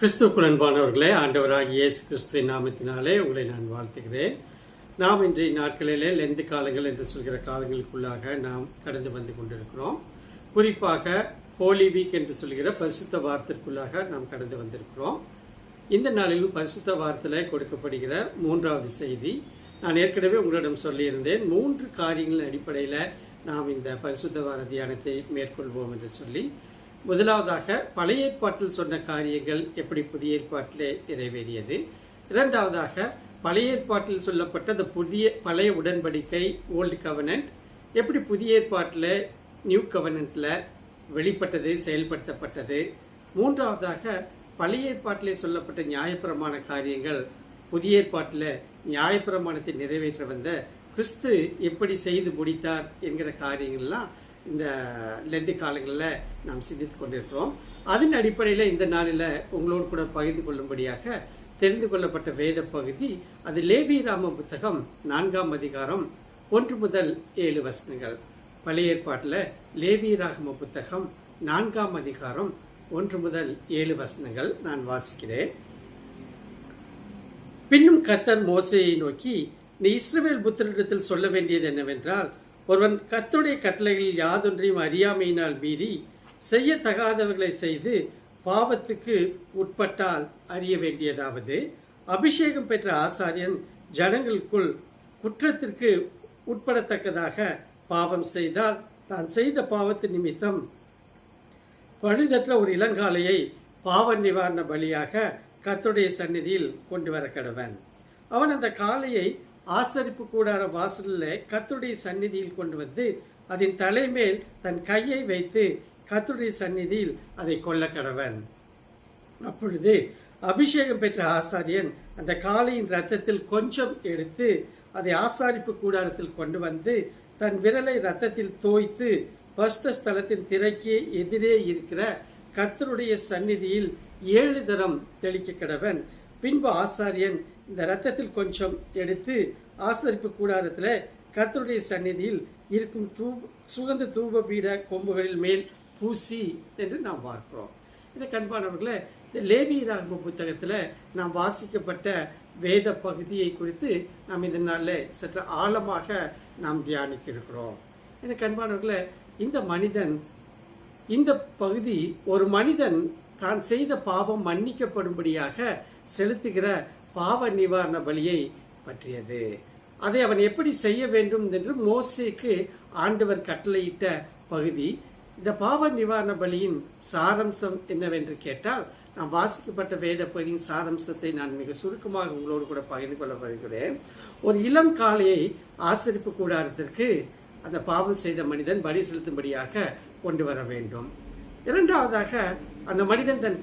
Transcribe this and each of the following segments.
கிறிஸ்துவுக்குள் அன்பானவர்களே, ஆண்டவராகிய இயேசு கிறிஸ்துவின் நாமத்தினாலே உங்களை நான் வாழ்த்துகிறேன். நாம் இன்றைய நாட்களிலே லெந்து காலங்கள் என்று சொல்கிற காலங்களுக்குள்ளாக நாம் கடந்து வந்து கொண்டிருக்கிறோம். குறிப்பாக ஹோலி வீக் என்று சொல்கிற பரிசுத்த வாரத்திற்குள்ளாக நாம் கடந்து வந்திருக்கிறோம். இந்த நாளிலும் பரிசுத்த வாரத்தில் கொடுக்கப்படுகிற மூன்றாவது செய்தி, நான் ஏற்கனவே உங்களிடம் சொல்லியிருந்தேன், 3 காரியங்களின் அடிப்படையில் நாம் இந்த பரிசுத்த வார தியானத்தை மேற்கொள்வோம் என்று சொல்லி. முதலாவதாக பழைய ஏற்பாட்டில் சொன்ன காரியங்கள் எப்படி புதிய ஏற்பாட்டிலே நிறைவேறியது. இரண்டாவதாக பழைய ஏற்பாட்டில் சொல்லப்பட்ட அந்த பழைய உடன்படிக்கை ஓல்டு கவர்னன்ட் எப்படி புதிய ஏற்பாட்டில் நியூ கவர்னன்ட்ல வெளிப்பட்டது, செயல்படுத்தப்பட்டது. மூன்றாவதாக பழைய ஏற்பாட்டிலே சொல்லப்பட்ட நியாயப்பிரமாண காரியங்கள் புதிய ஏற்பாட்டில் நியாயப்பிரமாணத்தை நிறைவேற்ற வந்த கிறிஸ்து எப்படி செய்து முடித்தார் என்கிற காரியங்கள்லாம் இந்த லெந்து காலங்களில் நாம் சிந்தித்து கொண்டிருக்கிறோம். அதன் அடிப்படையில் இந்த நாளில் உங்களோடு கூட பகிர்ந்து கொள்ளும்படியாக தெரிந்து கொள்ளப்பட்ட வேத பகுதி, அது லேவியராம புத்தகம் 4ஆம் அதிகாரம் 1 முதல் 7 வசனங்கள். பழைய ஏற்பாட்டில் லேவியராகம புத்தகம் 4ஆம் அதிகாரம் 1 முதல் 7 வசனங்கள் நான் வாசிக்கிறேன். பின்னும் கர்த்தர் மோசேயை நோக்கி, நீ இஸ்ரவேல் புத்திரரிடத்தில் சொல்ல வேண்டியது என்னவென்றால், ஒருவன் கர்த்தருடைய கட்டளைகளில் யாதொன்றையும் அறியாமையினால் மீறி செய்யத்தகாதவர்களை செய்து பாவத்துக்கு உட்பட்டால் அறிய வேண்டியதாவது, அபிஷேகம் பெற்ற ஆசாரியன் ஜனங்களுக்குள் குற்றத்திற்கு உட்படத்தக்கதாக பாவம் செய்தால், தான் செய்த பாவத்தின் நிமித்தம் பழுதற்ற ஒரு இளங்காளையை பாவ நிவாரண பலியாக கர்த்தருடைய சந்நிதியில் கொண்டு வர கடவன். அவன் அந்த காளையை ஆசரிப்பு கூடார வாசலில் கர்த்தருடைய சந்நிதியில் கொண்டு வந்து அதன் தலைமேல் தன் கையை வைத்து கர்த்தருடைய சந்நிதியில் அதை கொல்ல கடவன். அப்பொழுது அபிஷேகம் பெற்ற ஆசாரியன் அந்த காளையின் இரத்தத்தில் கொஞ்சம் எடுத்து அதை ஆசாரிப்பு கூடாரத்தில் கொண்டு வந்து தன் விரலை இரத்தத்தில் தோய்த்து பரிசுத்த ஸ்தலத்தின் திரைக்கு எதிரே இருக்கிற கர்த்தருடைய சந்நிதியில் 7 தரம் தெளிக்க கடவன். பின்பு ஆசாரியன் இந்த இரத்தத்தில் கொஞ்சம் எடுத்து ஆசரிப்பு கூடாரத்தில் கர்த்தருடைய சந்நிதியில் இருக்கும் சுகந்த தூப பீட கொம்புகளில் மேல் பூசி என்று நாம் பார்க்கிறோம். இந்த கண்பானவர்களை, இந்த லேவியராகம புத்தகத்தில் நாம் வாசிக்கப்பட்ட வேத பகுதியை குறித்து நாம் இந்த நாளில் சற்று ஆழமாக நாம் தியானிக்க இருக்கிறோம். இந்த கண்பானவர்களை, இந்த பகுதி ஒரு மனிதன் தான் செய்த பாவம் மன்னிக்கப்படும்படியாக செலுத்துகிற பாவ நிவாரண பலியை பற்றியது. அதை அவன் எப்படி செய்ய வேண்டும் என்று மோசேக்கு ஆண்டவர் கட்டளையிட்ட பகுதி. இந்த பாவ நிவாரண பலியின் சாரம்சம் என்னவென்று கேட்டால், நான் வாசிக்கப்பட்ட வேத பகுதியின் சாரம்சத்தை நான் மிக சுருக்கமாக உங்களோடு கூட பகிர்ந்து கொள்ள வருகிறேன். ஒரு இளம் காளையை ஆசரிப்பு கூடாரத்திற்கு அந்த பாவம் செய்த மனிதன் பலி செலுத்தும்படியாக கொண்டு வர வேண்டும். இரண்டாவதாக, அந்த மனிதன் தன்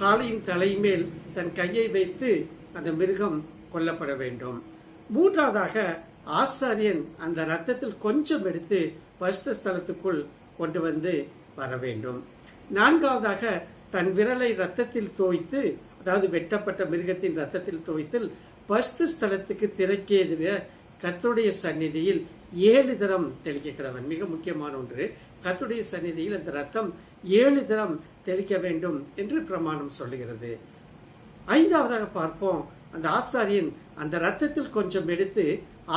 காளையின் தலைமேல் தன் கையை வைத்து அந்த மிருகம் கொல்லப்பட வேண்டும். மூன்றாவதாக, ஆசாரியன் அந்த இரத்தத்தில் கொஞ்சம் எடுத்து பரிசுத்த ஸ்தலத்துக்குள் கொண்டு வந்து வர வேண்டும். நான்காவதாக, தன் விரலை இரத்தத்தில் தோய்த்து, அதாவது வெட்டப்பட்ட மிருகத்தின் இரத்தத்தில் தோய்த்து பரிசுத்த ஸ்தலத்துக்கு திரைக்கு எதிர கர்த்தருடைய சந்நிதியில் 7 தரம் தெளிக்கிறவன். மிக முக்கியமான ஒன்று, கர்த்தருடைய சந்நிதியில் அந்த ரத்தம் 7 தரம் தெளிக்க வேண்டும் என்று பிரமாணம் சொல்லுகிறது. ஐந்தாவதாக பார்ப்போம், அந்த ஆசாரியன் அந்த இரத்தத்தில் கொஞ்சம் எடுத்து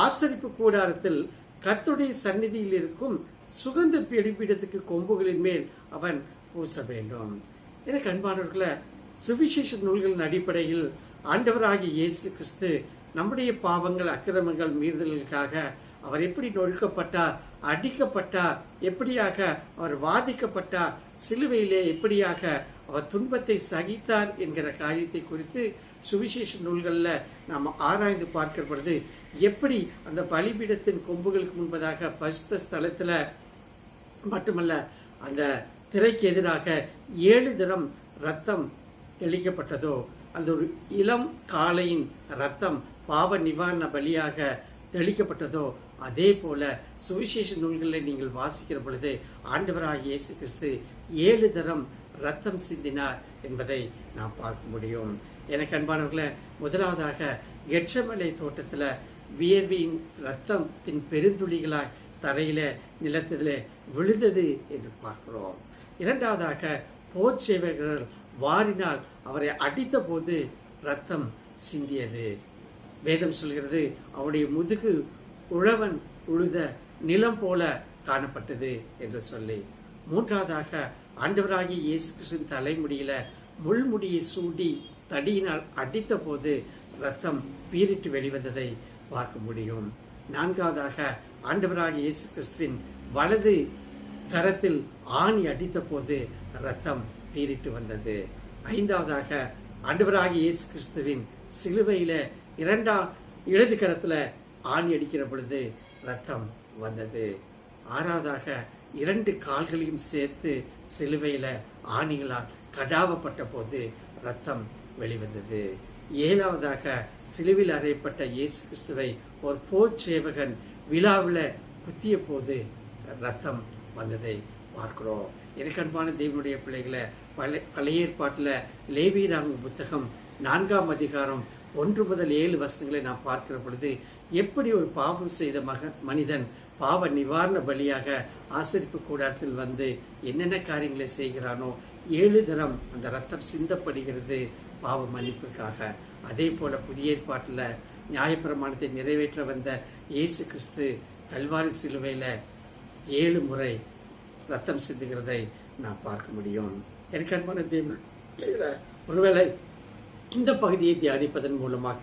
ஆசரிப்பு கூடாரத்தில் கர்த்தருடைய சந்நிதியில் இருக்கும் சுகந்த பீடத்துக்கு கொம்புகளின் மேல் அவன் பூச வேண்டும். எனக்கு அன்பானவர்களை, சுவிசேஷ நூல்களின் அடிப்படையில் ஆண்டவராகிய இயேசு கிறிஸ்து நம்முடைய பாவங்கள், அக்கிரமங்கள், மீறுதல்களுக்காக அவர் எப்படி நொறுக்கப்பட்டார், அடிக்கப்பட்டார், எப்படியாக அவர் வாதிக்கப்பட்டார், சிலுவையிலே எப்படியாக அவர் துன்பத்தை சகித்தார் என்கிற காரியத்தை குறித்து சுவிசேஷ நூல்களில் நாம் ஆராய்ந்து பார்க்கிற பொழுது, எப்படி அந்த பலிபீடத்தின் கொம்புகளுக்கு முன்பதாக பரிசுத்த ஸ்தலத்தில் மட்டுமல்ல அந்த திரைக்கு எதிராக 7 தரம் ரத்தம் தெளிக்கப்பட்டதோ, அந்த ஒரு இளம் காளையின் ரத்தம் பாவ நிவாரண பலியாக தெளிக்கப்பட்டதோ, அதே போல சுவிசேஷ நூல்களில் நீங்கள் வாசிக்கிற பொழுது ஆண்டவராகிய இயேசு கிறிஸ்து 7 தரம் ரத்தம் சிந்தினார் என்பதை நாம் பார்க்க முடியும். எனக்கு அன்பானவர்களை, முதலாவதாக கெத்செமனே தோட்டத்தில் வியர்வையின் ரத்தத்தின் பெருந்துளிகளாய் தரையில நிலத்திலே விழுந்தது என்று பார்க்கிறோம். இரண்டாவதாக போர் சேவகர்கள் வாரினால் அவரை அடித்த போது இரத்தம் சிந்தியது. வேதம் சொல்கிறது, அவருடைய முதுகு உழவன் உழுத நிலம் போல காணப்பட்டது என்று சொல்லி. மூன்றாவதாக, ஆண்டவராகிய இயேசு கிறிஸ்துவின் தலைமுடியில முள்முடியை சூடி தடியினால் அடித்த போது இரத்தம் பீரிட்டு வெளிவந்ததை பார்க்க முடியும். நான்காவதாக, ஆண்டவராகிய இயேசு கிறிஸ்துவின் வலது கரத்தில் ஆணி அடித்த போது இரத்தம் பீரிட்டு வந்தது. ஐந்தாவதாக, ஆண்டவராகிய இயேசு கிறிஸ்துவின் சிலுவையில இடது கரத்துல ஆணி அடிக்கிற பொழுது இரத்தம் வந்தது. ஆறாவதாக, 2 கால்களையும் சேர்த்து சிலுவையில ஆணிகளால் கடாவப்பட்ட போது இரத்தம் வெளிவந்தது. ஏழாவதாக, சிலுவையில் அறையப்பட்ட இயேசு கிறிஸ்துவை ஒரு போர் சேவகன் விழாவில் குத்திய போது இரத்தம் வந்ததை பார்க்கிறோம். எனக்கு அன்பான தேவனுடைய பிள்ளைகளை, பழைய ஏற்பாட்டில் லேவியராகம புத்தகம் 4ஆம் அதிகாரம் 1 முதல் 7 வசனங்களை நாம் பார்க்கிற பொழுது, எப்படி ஒரு பாவம் செய்த மனிதன் பாவ நிவாரண பலியாக ஆசரிப்பு கூடாரத்தில் வந்து என்னென்ன காரியங்களை செய்கிறானோ 7 தரம் அந்த ரத்தம் சிந்தப்படுகிறது பாவ மன்னிப்புக்காக. அதே போல புதிய ஏற்பாட்டில் நியாயப்பிரமாணத்தை நிறைவேற்ற வந்த இயேசு கிறிஸ்து கல்வாரி சிலுவையில 7 முறை ரத்தம் சிந்துகிறதை நான் பார்க்க முடியும். எனக்கு அன்பான தேவன், ஒருவேளை இந்த பகுதியை தியானிப்பதன் மூலமாக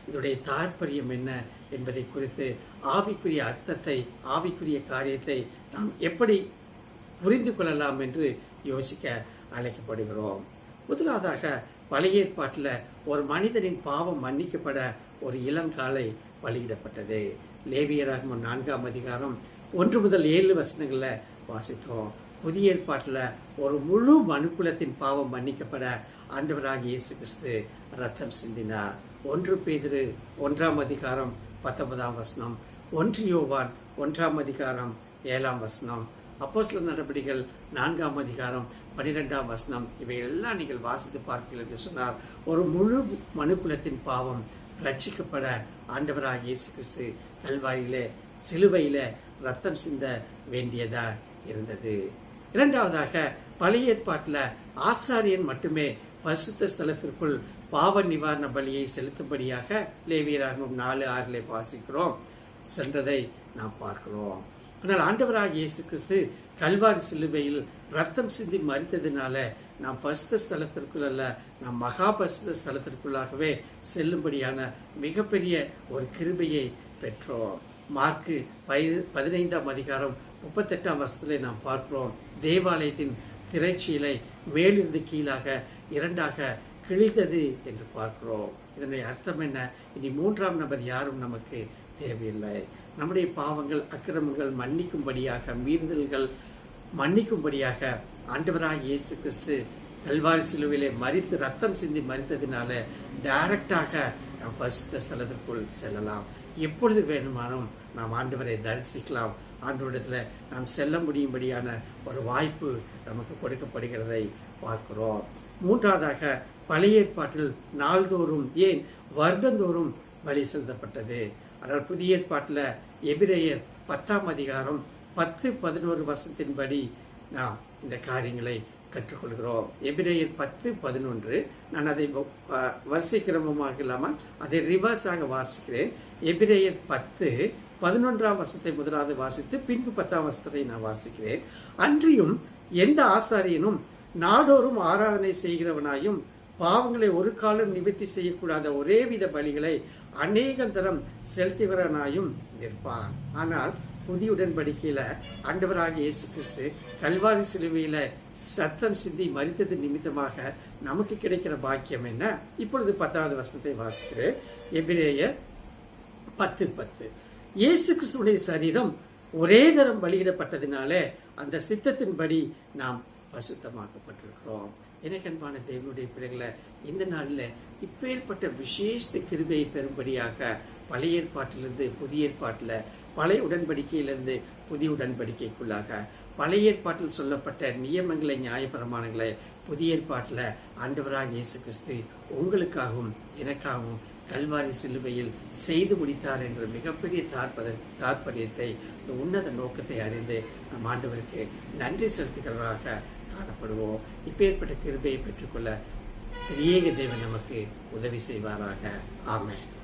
இதனுடைய தாற்பயம் என்ன என்பதை குறித்து ஆவிக்குரிய அர்த்தத்தை, ஆவிக்குரிய காரியத்தை நாம் எப்படி புரிந்து கொள்ளலாம் என்று யோசிக்க அழைக்கப்படுகிறோம். முதலாவதாக, பழைய ஏற்பாட்டில் ஒரு மனிதனின் பாவம் மன்னிக்கப்பட ஒரு இளங்காலை பலியிடப்பட்டது. லேவியராகமம் 4ஆம் அதிகாரம் 1 முதல் 7 வசனங்களில் வாசித்தோம். புதிய ஏற்பாட்டில் ஒரு முழு மனுக்குலத்தின் பாவம் மன்னிக்கப்பட ஆண்டவராகிய இயேசு கிறிஸ்து ரத்தம் சிந்தினார். 1 பேதுரு 1ஆம் அதிகாரம் 19ஆம் வசனம், 1 யோவான் 1ஆம் அதிகாரம் 7ஆம் வசனம், அப்போஸ்தலர் நடபடிகள் 4ஆம் அதிகாரம் 12ஆம் வசனம், இவை எல்லாம் நீங்கள் வாசித்து பார்ப்பீர்கள் என்று சொன்னார். ஒரு முழு மனுக்குலத்தின் பாவம் ரட்சிக்கப்பட ஆண்டவராகிய இயேசு கிறிஸ்து கல்வாரியிலே சிலுவையில ரத்தம் சிந்த வேண்டியதா இருந்தது. இரண்டாவதாக, பழைய ஏற்பாட்டில் ஆசாரியன் மட்டுமே பரிசுத்த ஸ்தலத்திற்குள் பாவ நிவாரண பலியை செலுத்தும்படியாக லேவியராகமம் 4:6 வாசிக்கிறோம் சென்றதை நாம் பார்க்கிறோம். ஆனால் ஆண்டவராகிய இயேசு கிறிஸ்து கல்வாரி சிலுவையில் ரத்தம் சிந்தி மரித்ததினால நாம் பரிசுத்த ஸ்தலத்திற்குள் அல்ல, நாம் மகா பரிசுத்த ஸ்தலத்திற்குள்ளாகவே செல்லும்படியான மிகப்பெரிய ஒரு கிருபையை பெற்றோம். மார்க்கு 15ஆம் அதிகாரம் 38ஆம் வசனத்திலே நாம் பார்க்கிறோம், தேவாலயத்தின் திரைச்சீலை மேலிருந்து கீழாக 2ஆக கிழித்தது என்று பார்க்கிறோம். இதனுடைய அர்த்தம் என்ன? இனி 3ஆம் நபர் யாரும் நமக்கு தேவையில்லை. நம்முடைய பாவங்கள், அக்கிரமங்கள் மன்னிக்கும்படியாக, மீறுதல்கள் மன்னிக்கும்படியாக ஆண்டவராகிய இயேசு கிறிஸ்து கல்வாரி சிலுவையிலே மரித்து ரத்தம் சிந்தி மரித்ததினால டைரக்டாக நாம் பரிசுத்த ஸ்தலத்திற்குள் செல்லலாம். எப்பொழுது வேணுமானும் நாம் ஆண்டவரை தரிசிக்கலாம். ஆண்டவரிடத்தில் நாம் செல்ல முடியும்படியான ஒரு வாய்ப்பு நமக்கு கொடுக்கப்படுகிறதை பார்க்கிறோம். மூன்றாவதாக, பழைய ஏற்பாட்டில் நாள்தோறும், ஏன் வருடந்தோறும் பலி செலுத்தப்பட்டது. ஆனால் புதிய ஏற்பாட்டில் எபிரேயர் 10ஆம் அதிகாரம் 10-11 வசனத்தின்படி நாம் இந்த காரியங்களை கற்றுக்கொள்கிறோம். எபிரேயர் 10:11, நான் அதை வரிசை கிரமமாக இல்லாமல் அதை ரிவர்ஸாக வாசிக்கிறேன். எபிரேயர் 10:11ஆம் வசனத்தை முதலாவது வாசித்து பின்பு 10ஆம் வசனத்தை நான் வாசிக்கிறேன். அன்றியும் எந்த ஆசாரியனும் நாடோறும் ஆராதனை செய்கிறவனாயும் பாவங்களை ஒரு காலம் நிவர்த்தி செய்யக்கூடாத ஒரே வித பலிகளை அநேகந்தரம் செலுத்துகிறவனாயும் நிற்பான். ஆனால் புதிய உடன்படிக்கையில ஆண்டவராகிய இயேசு கிறிஸ்து கல்வாரி சிலுவையில சத்தம் சிந்தி மரித்தது நிமித்தமாக நமக்கு கிடைக்கிற பாக்கியம் என்ன? இப்பொழுது 10ஆவது வசனத்தை வாசிக்கிறேன். எபிரேயர் 10:10, இயேசு கிறிஸ்துடைய சரீரம் ஒரே தரம் பலியிடப்பட்டதினாலே அந்த சித்தத்தின்படி நாம் பரிசுத்தமாக்கப்பட்டிருக்கிறோம். எனக்கு அன்பான தேவனுடைய பிள்ளைகளை, இந்த நாளில் இப்பேற்பட்ட விசேஷ கிருபையை பெறும்படியாக பழைய ஏற்பாட்டிலிருந்து புதிய ஏற்பாட்டில், பழைய உடன்படிக்கையிலிருந்து புதிய உடன்படிக்கைக்குள்ளாக, பழைய ஏற்பாட்டில் சொல்லப்பட்ட நியமங்களை, நியாயப்பிரமாணங்களை புதிய ஏற்பாட்டில் ஆண்டவராகிய இயேசு கிறிஸ்து உங்களுக்காகவும் எனக்காகவும் கல்வாரி சிலுவையில் செய்து முடித்தார் என்ற மிகப்பெரிய தாற்பயத்தை, இந்த உன்னத நோக்கத்தை அறிந்து நம் ஆண்டவருக்கு நன்றி செலுத்துகிறவராக காணப்படுவோம். இப்பேற்பட்ட கிருபையை பெற்றுக்கொள்ள திரியேக தேவன் நமக்கு உதவி செய்வாராக. ஆமென்.